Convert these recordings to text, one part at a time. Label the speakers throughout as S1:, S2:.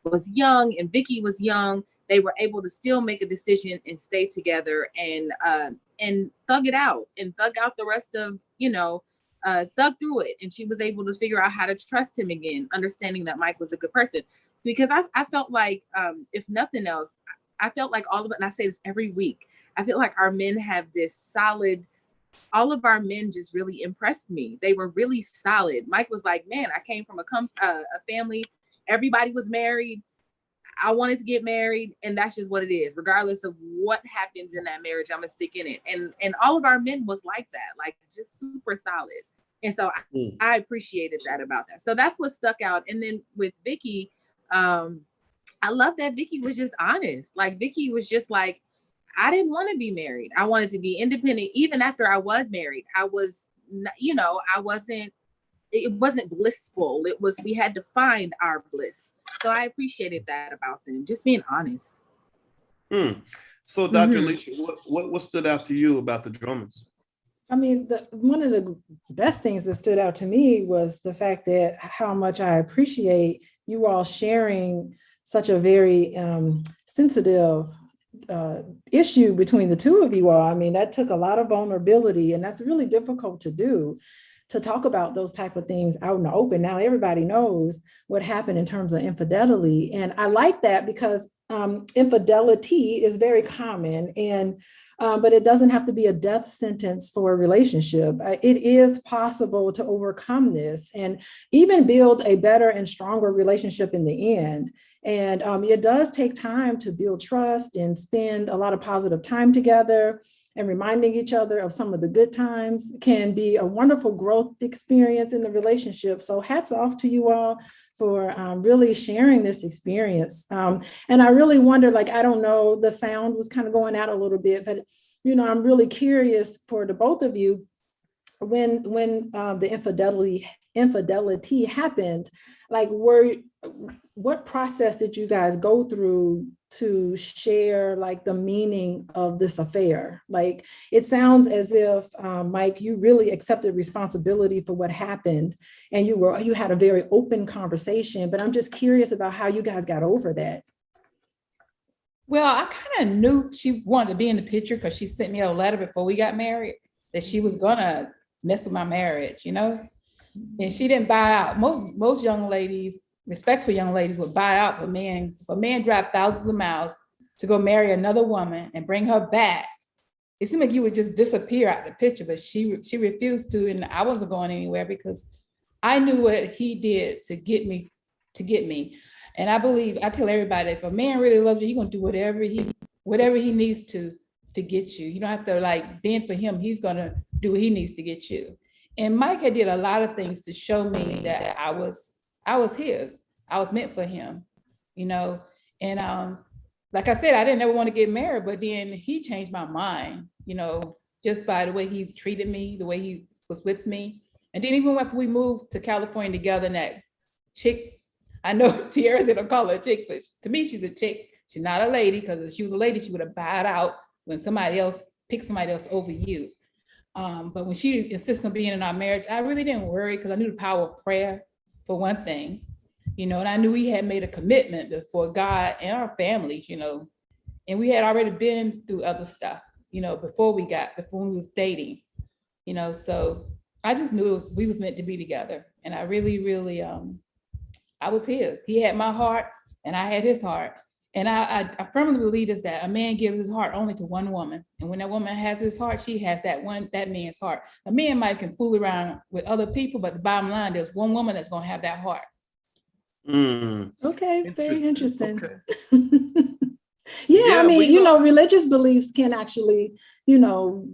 S1: was young and Vicky was young, they were able to still make a decision and stay together and thug it out and thug out the rest of, thug through it. And she was able to figure out how to trust him again, understanding that Mike was a good person. Because I felt like, if nothing else, I felt like all of it, and I say this every week, I feel like our men have this solid, all of our men just really impressed me. They were really solid. Mike was like, man, I came from a family, everybody was married. I wanted to get married, and that's just what it is. Regardless of what happens in that marriage, I'm gonna stick in it. And all of our men was like that, like just super solid. And so I appreciated that about that. So that's what stuck out. And then with Vicky, I love that Vicky was just honest. Like Vicky was just like, I didn't want to be married. I wanted to be independent. Even after I was married, I was, it wasn't blissful. It was, we had to find our bliss. So I appreciated that about them, just being honest.
S2: So Dr. Alicia, what stood out to you about the Drummonds?
S3: I mean, one of the best things that stood out to me was the fact that how much I appreciate you all sharing such a very sensitive issue between the two of you all. I mean, that took a lot of vulnerability, and that's really difficult to do, to talk about those type of things out in the open. Now everybody knows what happened in terms of infidelity. And I like that because infidelity is very common, and but it doesn't have to be a death sentence for a relationship. It is possible to overcome this and even build a better and stronger relationship in the end. And it does take time to build trust and spend a lot of positive time together, and reminding each other of some of the good times can be a wonderful growth experience in the relationship. So hats off to you all for really sharing this experience. And I really wonder, like, I don't know, the sound was kind of going out a little bit, but, I'm really curious for the both of you, when the infidelity happened, like, what process did you guys go through to share, like, the meaning of this affair? Like, it sounds as if, Mike, you really accepted responsibility for what happened, and you had a very open conversation, but I'm just curious about how you guys got over that.
S4: Well, I kind of knew she wanted to be in the picture because she sent me a letter before we got married that she was gonna mess with my marriage, and she didn't buy out. Most young ladies, respectful young ladies, would buy out for men. If a man drive thousands of miles to go marry another woman and bring her back, it seemed like you would just disappear out the picture. But she refused to, and I wasn't going anywhere because I knew what he did to get me. And I tell everybody, if a man really loves you, he's gonna do whatever he needs to get you. You don't have to like bend for him. He's gonna do what he needs to get you. And Mike had did a lot of things to show me that I was his. I was meant for him, And like I said, I didn't ever want to get married, but then he changed my mind, just by the way he treated me, the way he was with me. And then even after we moved to California together, and that chick, I know Tiara said don't call her a chick, but to me, she's a chick. She's not a lady, because if she was a lady, she would have bowed out when somebody else picked somebody else over you. But when she insists on being in our marriage, I really didn't worry, because I knew the power of prayer, for one thing, and I knew we had made a commitment before God and our families, and we had already been through other stuff, before we was dating, so I just knew we was meant to be together. And I really, really, I was his. He had my heart and I had his heart. And I firmly believe is that a man gives his heart only to one woman. And when that woman has his heart, she has that man's heart. A man might can fool around with other people, but the bottom line, there's one woman that's going to have that heart.
S3: Okay, very interesting. Okay. I mean, religious beliefs can actually,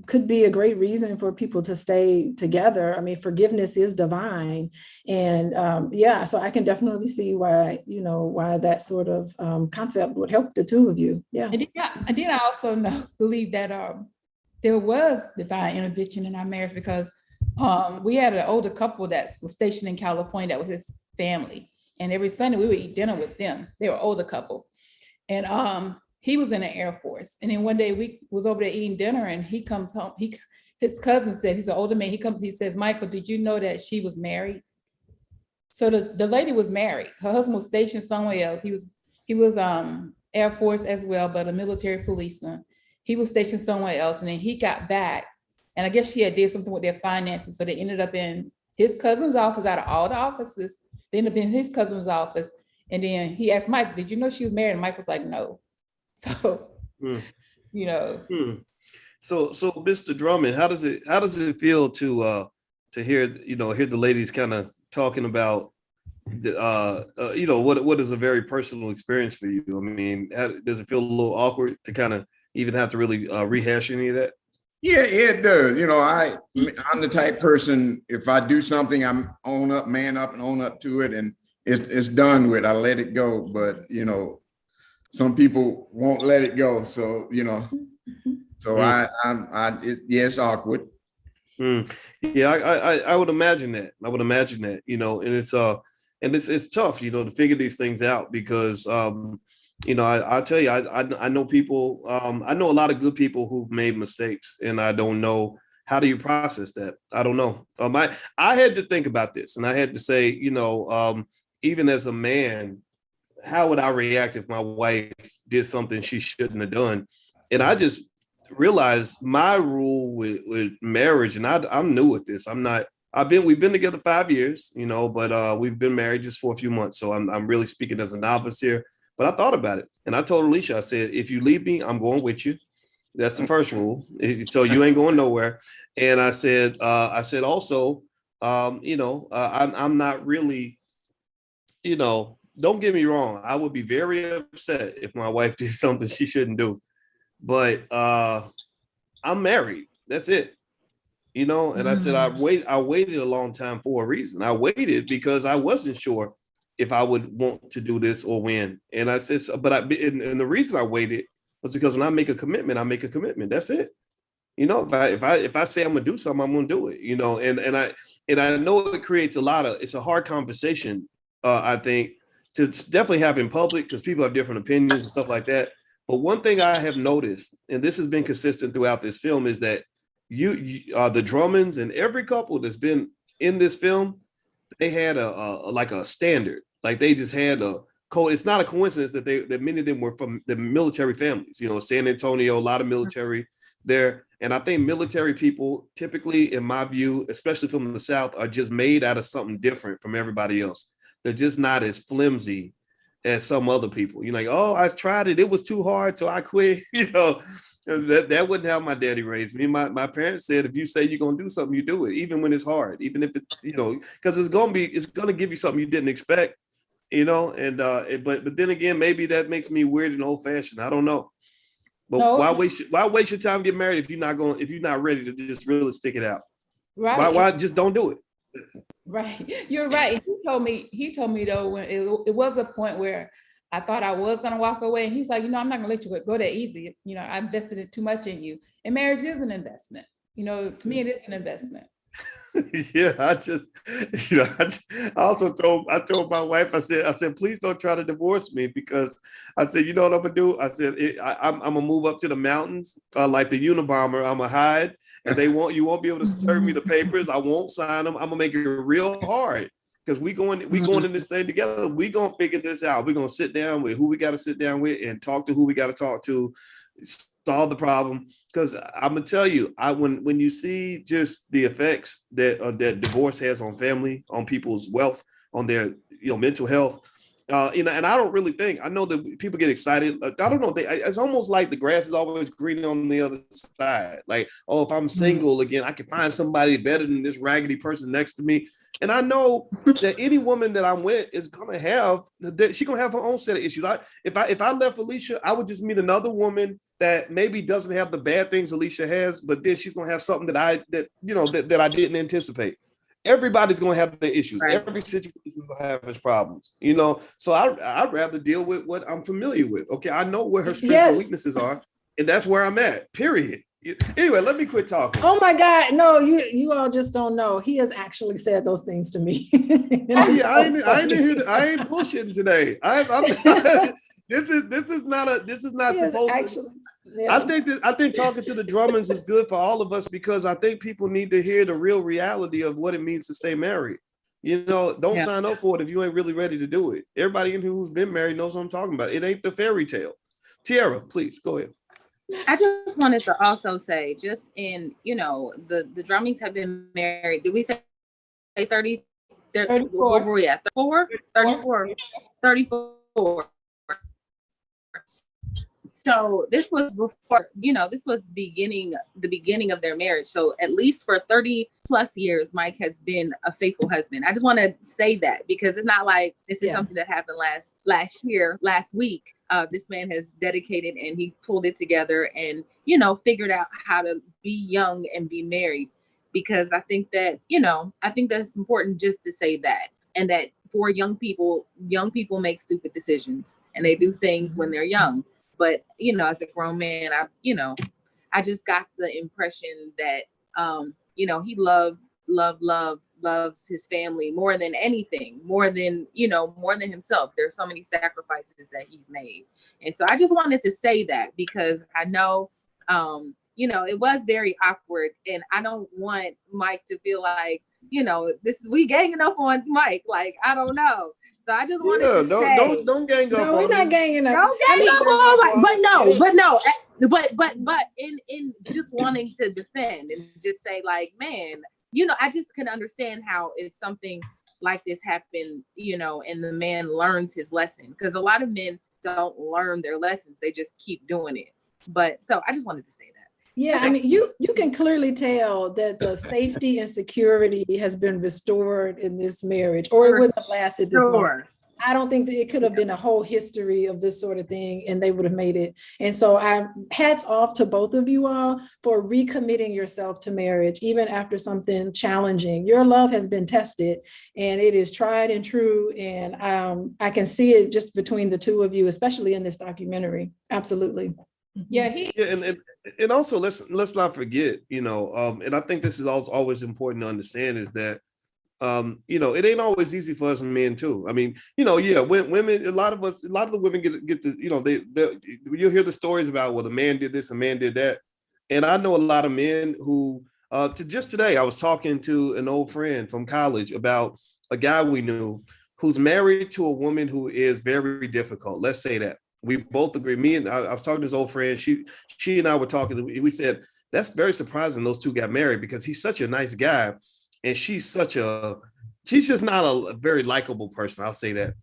S3: could be a great reason for people to stay together. I mean, forgiveness is divine. And so I can definitely see why, why that sort of concept would help the two of you. Yeah.
S4: And then I also believe that there was divine intervention in our marriage, because we had an older couple that was stationed in California that was his family. And every Sunday we would eat dinner with them. They were an older couple. And he was in the Air Force. And then one day we was over there eating dinner, and he comes home. His cousin says, he's an older man. He says, Michael, did you know that she was married? So the lady was married. Her husband was stationed somewhere else. He was Air Force as well, but a military policeman. He was stationed somewhere else, and then he got back. And I guess she had did something with their finances, so they ended up in his cousin's office. Out of all the offices, they ended up in his cousin's office. And then he asked Mike, "Did you know she was married?" And Mike was like, "No." So,
S2: Hmm.
S4: you know.
S2: So Mr. Drummond, how does it feel to hear the ladies kind of talking about what is a very personal experience for you? I mean, does it feel a little awkward to kind of even have to really rehash any of that?
S5: Yeah, it does. I'm the type person, if I do something, I'm man up and own up to it, and it's done with. I let it go. But some people won't let it go. So it's awkward.
S2: Yeah, I would imagine that. And it's tough, to figure these things out because I tell you, I know people. I know a lot of good people who've made mistakes, and I don't know how do you process that. I don't know. I had to think about this, and I had to say, even as a man, how would I react if my wife did something she shouldn't have done? And I just realized my rule with marriage, and I'm new at this. We've been together 5 years, but we've been married just for a few months. So I'm really speaking as a novice here. But I thought about it, and I told Alicia, I said, if you leave me, I'm going with you. That's the first rule. So you ain't going nowhere. And I said also, I'm not really, don't get me wrong. I would be very upset if my wife did something she shouldn't do. But I'm married. That's it. And I said, I waited a long time for a reason. I waited because I wasn't sure if I would want to do this or when. And I said, and the reason I waited was because when I make a commitment, I make a commitment. That's it. If I say I'm gonna do something, I'm gonna do it. And I know it creates it's a hard conversation. I think to definitely have in public because people have different opinions and stuff like that. But one thing I have noticed, and this has been consistent throughout this film, is that the Drummonds and every couple that's been in this film, they had a standard. Like they just had a code. It's not a coincidence that many of them were from the military families. San Antonio, a lot of military there. And I think military people typically, in my view, especially from the South, are just made out of something different from everybody else. They're just not as flimsy as some other people. You're like, oh, I tried it. It was too hard, so I quit. That wouldn't how my daddy raised me. My parents said, if you say you're gonna do something, you do it, even when it's hard, even if it, because it's gonna give you something you didn't expect, but then again, maybe that makes me weird and old fashioned. I don't know. But no. Why waste your time getting married if you're not ready to just really stick it out?
S4: Right.
S2: Why just don't do it?
S4: Right. You're right. He told me though, when it was a point where I thought I was going to walk away. And he's like, I'm not going to let you go that easy. I invested it too much in you. And marriage is an investment. To me, it is an investment.
S2: Yeah, I told my wife, I said, please don't try to divorce me because I said, you know what I'm gonna do? I said, I'm gonna move up to the mountains like the Unabomber. I'm gonna hide, and you won't be able to serve me the papers. I won't sign them. I'm gonna make it real hard because we going in this thing together. We gonna figure this out. We're gonna sit down with who we got to sit down with and talk to who we got to talk to, solve the problem. Because I'm gonna tell you, when you see just the effects that divorce has on family, on people's wealth, on their mental health, and I don't really think, I know that people get excited. I don't know, it's almost like the grass is always greener on the other side. Like, oh, if I'm single again, I can find somebody better than this raggedy person next to me. And I know that any woman that I'm with is gonna have her own set of issues. If I left Alicia, I would just meet another woman that maybe doesn't have the bad things Alicia has, but then she's gonna have something that I didn't anticipate. Everybody's gonna have their issues. Right. Every situation is gonna have its problems. So I'd rather deal with what I'm familiar with. Okay, I know where her strengths and weaknesses are, and that's where I'm at. Period. Anyway, let me quit talking.
S3: Oh my God, no, you all just don't know. He has actually said those things to me.
S2: Oh yeah, I ain't bullshitting today. This is not supposed to. Yeah. I think talking to the Drummonds is good for all of us because I think people need to hear the real reality of what it means to stay married. Don't
S1: Yeah.
S2: sign up for it if you ain't really ready to do it. Everybody in here who's been married knows what I'm talking about. It ain't the fairy tale. Tiara, please go ahead.
S1: I just wanted to also say, just in, the Drummings have been married. Did we say 30?
S4: 34.
S1: Where were we at? 34? 34. So this was before, this was the beginning of their marriage. So at least for 30 plus years, Mike has been a faithful husband. I just want to say that, because it's not like this is something that happened last week. This man has dedicated and he pulled it together and, figured out how to be young and be married. Because I think that it's important just to say that, and that for young people make stupid decisions and they do things when they're young. But, as a grown man, I just got the impression that, he loves his family more than anything, more than himself. There's so many sacrifices that he's made. And so I just wanted to say that, because I know, it was very awkward, and I don't want Mike to feel like, we ganging up on Mike. Like, I don't know. So I just wanted to say,
S2: don't gang up.
S3: No, we're not ganging up.
S1: don't gang up on Mike. But in just wanting to defend and just say, like, man, I just can understand how, if something like this happened, and the man learns his lesson, because a lot of men don't learn their lessons. They just keep doing it. But so I just wanted to say that.
S3: Yeah, I mean, you can clearly tell that the safety and security has been restored in this marriage, or it wouldn't have lasted this long. I don't think that it could have been a whole history of this sort of thing and they would have made it. And so hats off to both of you all for recommitting yourself to marriage, even after something challenging. Your love has been tested and it is tried and true. And I can see it just between the two of you, especially in this documentary. Absolutely.
S4: Yeah,
S2: and also let's not forget, and I think this is also always important to understand, is that it ain't always easy for us men too. I mean, when women, a lot of the women get the, you'll hear the stories about, well, the man did this, a man did that. And I know a lot of men who, just today, I was talking to an old friend from college about a guy we knew who's married to a woman who is very difficult. Let's say that. We both agree. I was talking to this old friend. She and I were talking. We said, that's very surprising those two got married, because he's such a nice guy. And she's just not a very likable person. I'll say that.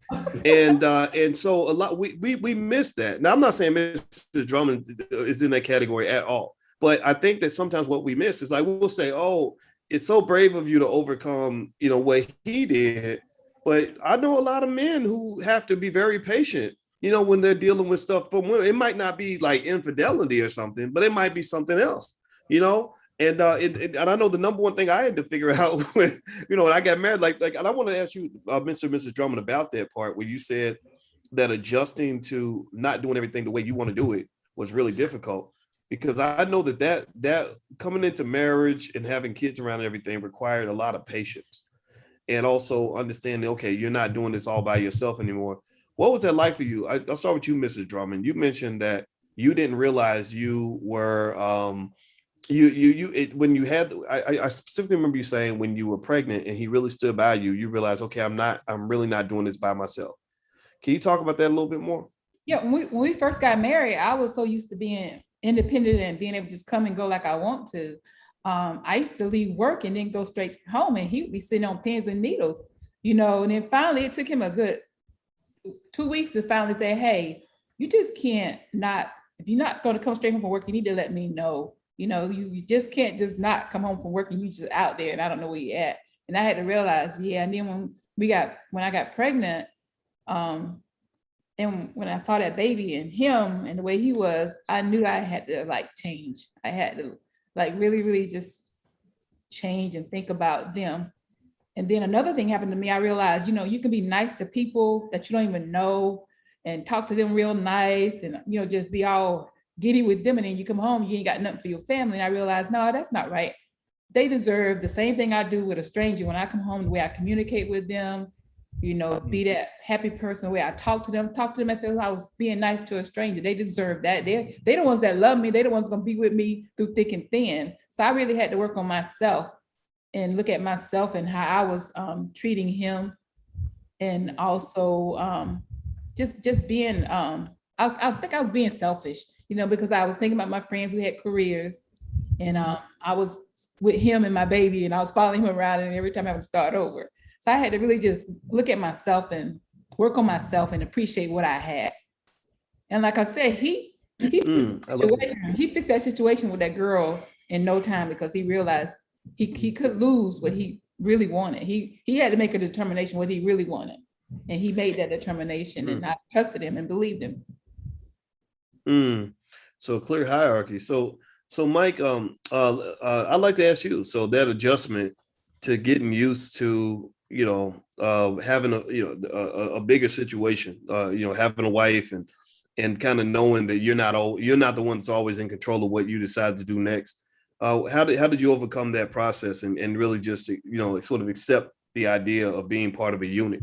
S2: And so a lot, we miss that. Now, I'm not saying Mr. Drummond is in that category at all, but I think that sometimes what we miss is, like, we'll say, oh, it's so brave of you to overcome, what he did. But I know a lot of men who have to be very patient, when they're dealing with stuff from women. It might not be like infidelity or something, but it might be something else, And and I know the number one thing I had to figure out when I got married, and I want to ask you, Mr. and Mrs. Drummond, about that part where you said that adjusting to not doing everything the way you want to do it was really difficult, because I know that coming into marriage and having kids around and everything required a lot of patience, and also understanding, okay, you're not doing this all by yourself anymore. What was that like for you? I'll start with you, Mrs. Drummond. You mentioned that you didn't realize you were when you had, I specifically remember you saying when you were pregnant and he really stood by you, you realized, okay, I'm really not doing this by myself. Can you talk about that a little bit more?
S4: Yeah, when we first got married, I was so used to being independent and being able to just come and go like I want to. I used to leave work and then go straight home, and he would be sitting on pins and needles, and then finally it took him a good 2 weeks to finally say, hey, you just can't if you're not going to come straight home from work, you need to let me know. You just can't just not come home from work and you just out there and I don't know where you're at. And I had to realize, and then when I got pregnant, and when I saw that baby and him and the way he was, I knew I had to change. I had to really, really just change and think about them. And then another thing happened to me. I realized, you can be nice to people that you don't even know and talk to them real nice and, just be all giddy with them. And then you come home, you ain't got nothing for your family. And I realized, no, that's not right. They deserve the same thing I do with a stranger. When I come home, the way I communicate with them, be that happy person, the way I talk to them as if I was being nice to a stranger. They deserve that. They the ones that love me. They the ones going to be with me through thick and thin. So I really had to work on myself and look at myself and how I was treating him, and also just being I think I was being selfish, because I was thinking about my friends who had careers, and I was with him and my baby, and I was following him around, and every time I would start over. So I had to really just look at myself and work on myself and appreciate what I had. And like I said, he fixed that situation with that girl in no time, because he realized he could lose what he really wanted. He had to make a determination what he really wanted. And he made that determination, and I trusted him and believed him.
S2: So clear hierarchy. So Mike, I'd like to ask you, so that adjustment to getting used to, having a bigger situation, having a wife and kind of knowing that you're not the one that's always in control of what you decide to do next. How did you overcome that process and really just, sort of accept the idea of being part of a unit?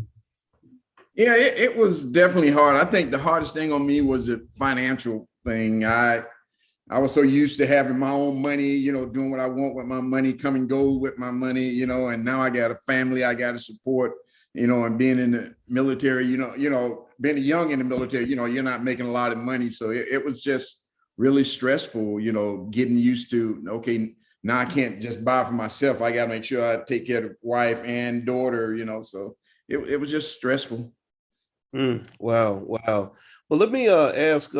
S5: Yeah, it was definitely hard. I think the hardest thing on me was the financial thing. I was so used to having my own money, doing what I want with my money, come and go with my money, and now I got a family I got to support, and being in the military, being young in the military, you're not making a lot of money. So it was just really stressful, getting used to, okay, now I can't just buy for myself. I got to make sure I take care of wife and daughter, so it was just stressful.
S2: Wow. Well, let me ask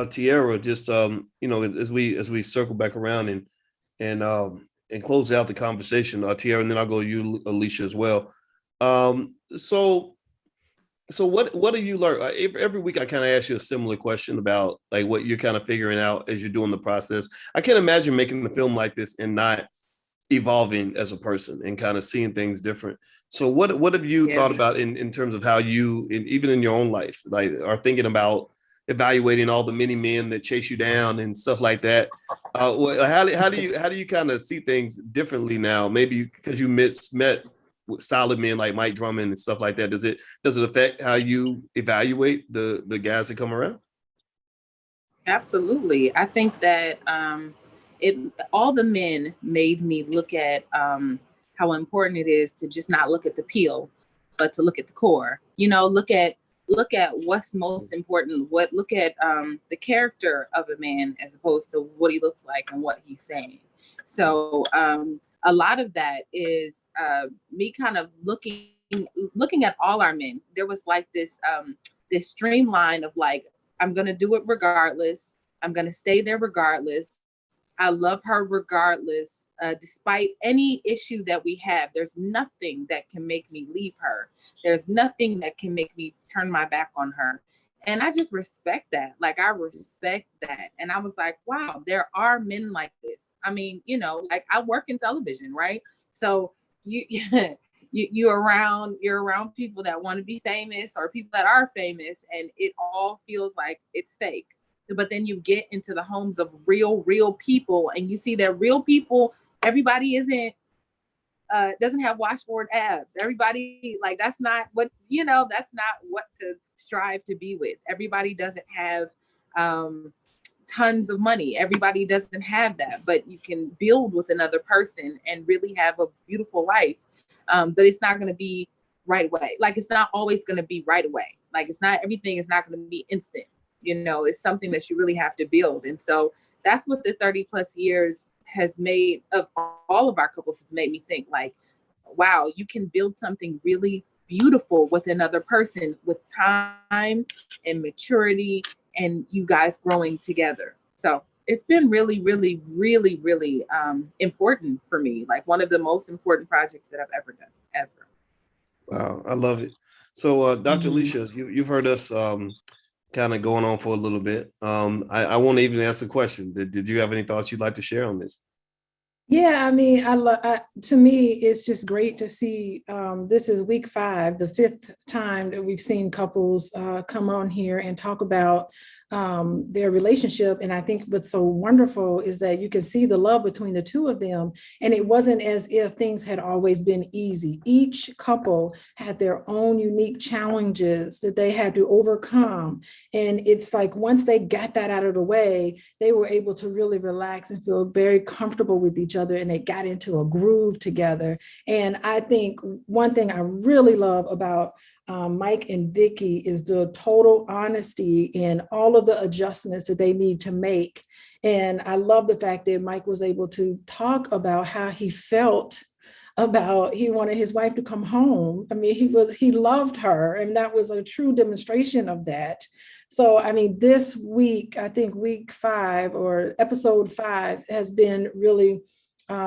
S2: Tiara, just as we circle back around and close out the conversation, Tiara, and then I'll go to you, Alicia, as well. So what do you learn? Every week I kind of ask you a similar question about like what you're kind of figuring out as you're doing the process. I can't imagine making a film like this and not evolving as a person and kind of seeing things different. So what have you thought about in terms of how you, even in your own life, like are thinking about evaluating all the many men that chase you down and stuff like that? How do you kind of see things differently now? Maybe because you met with solid men like Mike Drummond and stuff like that. Does it affect how you evaluate the guys that come around?
S1: Absolutely. I think that all the men made me look at how important it is to just not look at the peel, but to look at the core. Look at what's most important. Look at the character of a man as opposed to what he looks like and what he's saying. So a lot of that is me kind of looking at all our men. There was like this streamline of like, I'm gonna do it regardless. I'm gonna stay there regardless. I love her regardless, despite any issue that we have. There's nothing that can make me leave her. There's nothing that can make me turn my back on her. And I just respect that. Like, I respect that. And I was like, wow, there are men like this. I mean, like I work in television, right? So you're around people that want to be famous or people that are famous, and it all feels like it's fake. But then you get into the homes of real people, and you see that real people, everybody doesn't have washboard abs. Everybody, like, that's not what to strive to be with. Everybody doesn't have tons of money. Everybody doesn't have that, but you can build with another person and really have a beautiful life. But it's not going to be right away. Like, it's not always going to be right away. Like, everything is not going to be instant. It's something that you really have to build. And so that's what the 30 plus years has made of all of our couples, has made me think like, wow, you can build something really beautiful with another person with time and maturity and you guys growing together. So it's been really, really, really, really important for me. Like one of the most important projects that I've ever done, ever.
S2: Wow, I love it. So Dr. Alicia, you've heard us kind of going on for a little bit. I won't even ask a question. Did you have any thoughts you'd like to share on this?
S3: Yeah, I mean, to me, it's just great to see. This is week 5, the 5th time that we've seen couples come on here and talk about their relationship. And I think what's so wonderful is that you can see the love between the two of them. And it wasn't as if things had always been easy. Each couple had their own unique challenges that they had to overcome. And it's like once they got that out of the way, they were able to really relax and feel very comfortable with each other. other and they got into a groove together. And I think one thing I really love about Mike and Vicky is the total honesty in all of the adjustments that they need to make. And I love the fact that Mike was able to talk about how he felt about he wanted his wife to come home. I mean, he loved her, and that was a true demonstration of that. So, I mean, this week, I think week 5 or episode 5 has been really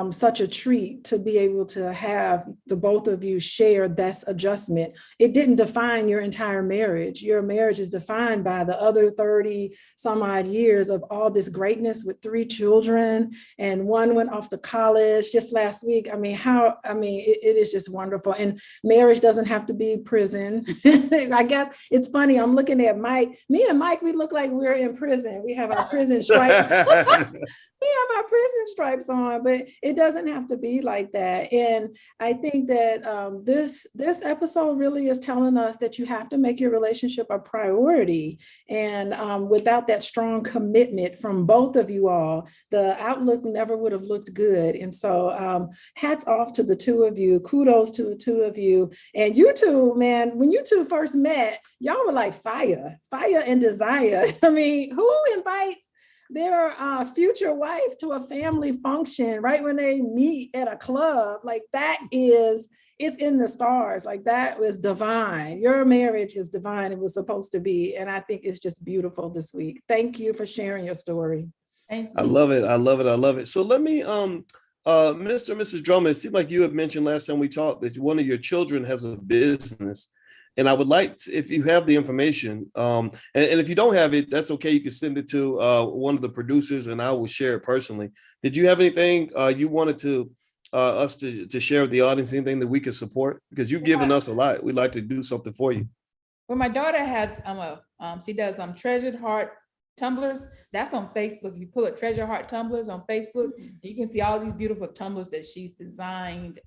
S3: such a treat to be able to have the both of you share that adjustment. It didn't define your entire marriage. Your marriage is defined by the other 30 some odd years of all this greatness with 3 children, and one went off to college just last week. I mean, it is just wonderful. And marriage doesn't have to be prison. I guess it's funny. I'm looking at Mike. Me and Mike, we look like we're in prison. We have our prison stripes. We have our prison stripes on, but it doesn't have to be like that. And I think that this episode really is telling us that you have to make your relationship a priority. And without that strong commitment from both of you all, the outlook never would have looked good. And so hats off to the 2 of you. Kudos to the 2 of you. And you two, man, when you two first met, y'all were like fire and desire. I mean, who invites their future wife to a family function right when they meet at a club? Like it's in the stars. Like that was divine. Your marriage is divine. It was supposed to be. And I think it's just beautiful this week. Thank you for sharing your story.
S2: I love it. I love it. I love it. So let me, Mr. and Mrs. Drummond, it seemed like you had mentioned last time we talked that one of your children has a business. And I would like to, if you have the information, and if you don't have it, that's okay. You can send it to one of the producers and I will share it personally. Did you have anything you wanted to us to share with the audience, anything that we could support? Because you've given us a lot. We'd like to do something for you.
S4: Well, my daughter has, she does Treasured Heart tumblers. That's on Facebook. You pull up Treasure Heart tumblers on Facebook, you can see all these beautiful tumblers that she's designed.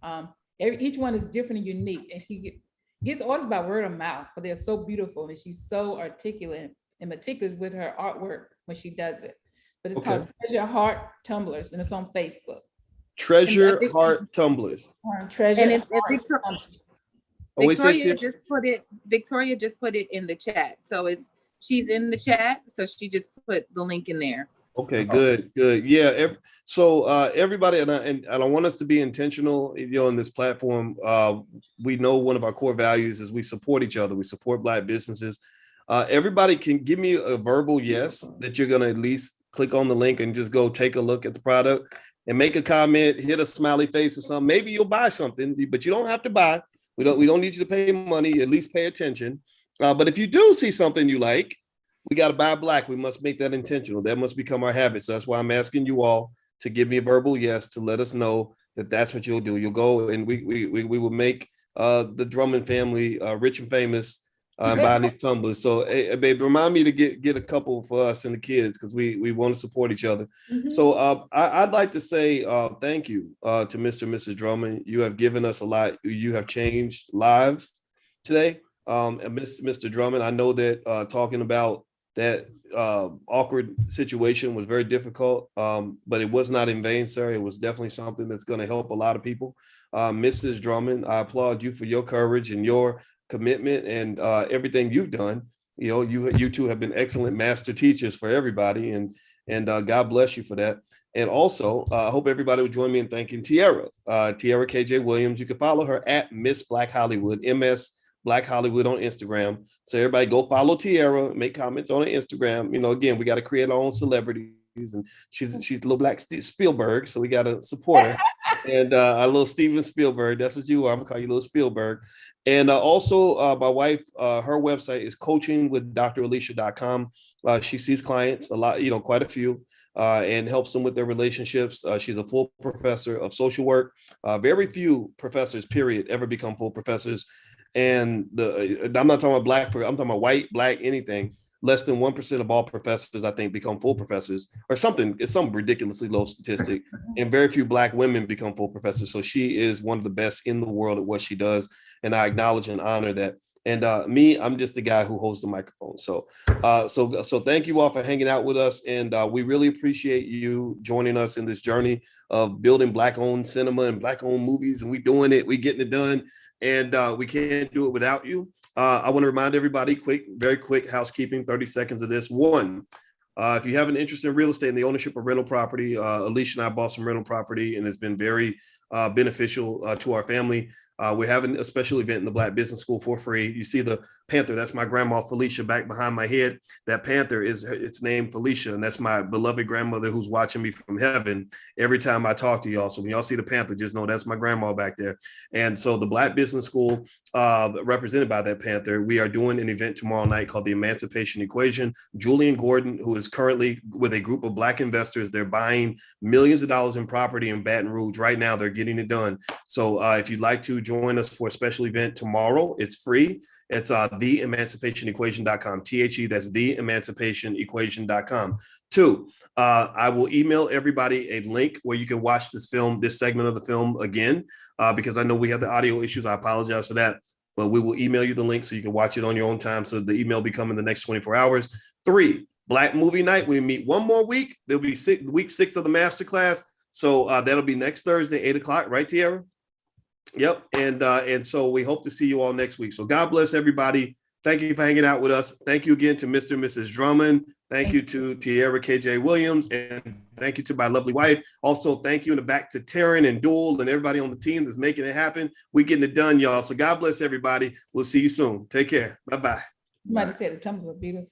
S4: Each one is different and unique, and she gets orders by word of mouth, but they're so beautiful, and she's so articulate and meticulous with her artwork when she does it. But it's called Treasure Heart Tumblers, and it's on Facebook.
S2: Treasure Heart Tumblers.
S4: Treasure
S1: Victoria just put it in the chat. So she's in the chat, so she just put the link in there.
S2: Okay, good. Yeah. So everybody, and I want us to be intentional, on this platform. We know one of our core values is we support each other. We support Black businesses. Everybody can give me a verbal yes that you're going to at least click on the link and just go take a look at the product and make a comment, hit a smiley face or something. Maybe you'll buy something, but you don't have to buy. We don't need you to pay money, at least pay attention. But if you do see something you like, we got to buy Black. We must make that intentional. That must become our habit. So that's why I'm asking you all to give me a verbal yes to let us know that that's what you'll do. You'll go and we will make the Drummond family rich and famous buying these tumblers. So, hey, babe, remind me to get a couple for us and the kids because we want to support each other. Mm-hmm. So I'd like to say thank you to Mr. and Mrs. Drummond. You have given us a lot. You have changed lives today. And Mr. Drummond, I know that talking about that awkward situation was very difficult, but it was not in vain, sir. It was definitely something that's going to help a lot of people. Mrs. Drummond, I applaud you for your courage and your commitment and everything you've done. You two have been excellent master teachers for everybody, and God bless you for that. And also, I hope everybody would join me in thanking Tiara KJ Williams. You can follow her at Miss Black Hollywood, MS Black Hollywood on Instagram. So everybody go follow Tiara, make comments on her Instagram. Again, we got to create our own celebrities, and she's a little Black Spielberg, so we got to support her. And a little Steven Spielberg, that's what you are. I'm gonna call you little Spielberg. And also my wife, her website is coachingwithdralicia.com. She sees clients a lot, quite a few, and helps them with their relationships. She's a full professor of social work. Very few professors, period, ever become full professors. And I'm not talking about Black, I'm talking about white, Black, anything. Less than 1% of all professors, I think, become full professors or something. It's some ridiculously low statistic. And very few Black women become full professors. So she is one of the best in the world at what she does. And I acknowledge and honor that. And me, I'm just the guy who holds the microphone. So thank you all for hanging out with us. And we really appreciate you joining us in this journey of building Black-owned cinema and Black-owned movies. And we doing it, we getting it done. And we can't do it without you. I want to remind everybody, very quick housekeeping, 30 seconds of this. One, if you have an interest in real estate and the ownership of rental property, Alicia and I bought some rental property, and it's been very beneficial to our family. We're having a special event in the Black Business School for free. You see the panther, that's my grandma Felicia back behind my head. That panther it's named Felicia, and that's my beloved grandmother who's watching me from heaven every time I talk to y'all. So when y'all see the panther, just know that's my grandma back there. And so the Black Business School, represented by that panther, we are doing an event tomorrow night called the Emancipation Equation. Julian Gordon, who is currently with a group of Black investors, they're buying millions of dollars in property in Baton Rouge right now. They're getting it done. So if you'd like to join us for a special event tomorrow, it's free. It's theemancipationequation.com. THE, that's theemancipationequation.com. 2, I will email everybody a link where you can watch this segment of the film again, because I know we have the audio issues. I apologize for that, but we will email you the link so you can watch it on your own time. So the email will be coming in the next 24 hours. 3, Black Movie Night. We meet one more week. There'll be week 6 of the masterclass. So that'll be next Thursday, 8 o'clock, right, Tiara? Yep. And so we hope to see you all next week. So God bless everybody. Thank you for hanging out with us. Thank you again to Mr. and Mrs. Drummond. Thank you to Tiara KJ Williams. And thank you to my lovely wife. Also, thank you in the back to Taryn and Duel and everybody on the team that's making it happen. We're getting it done, y'all. So God bless everybody. We'll see you soon. Take care. Bye-bye.
S4: Somebody said the tumblers are beautiful.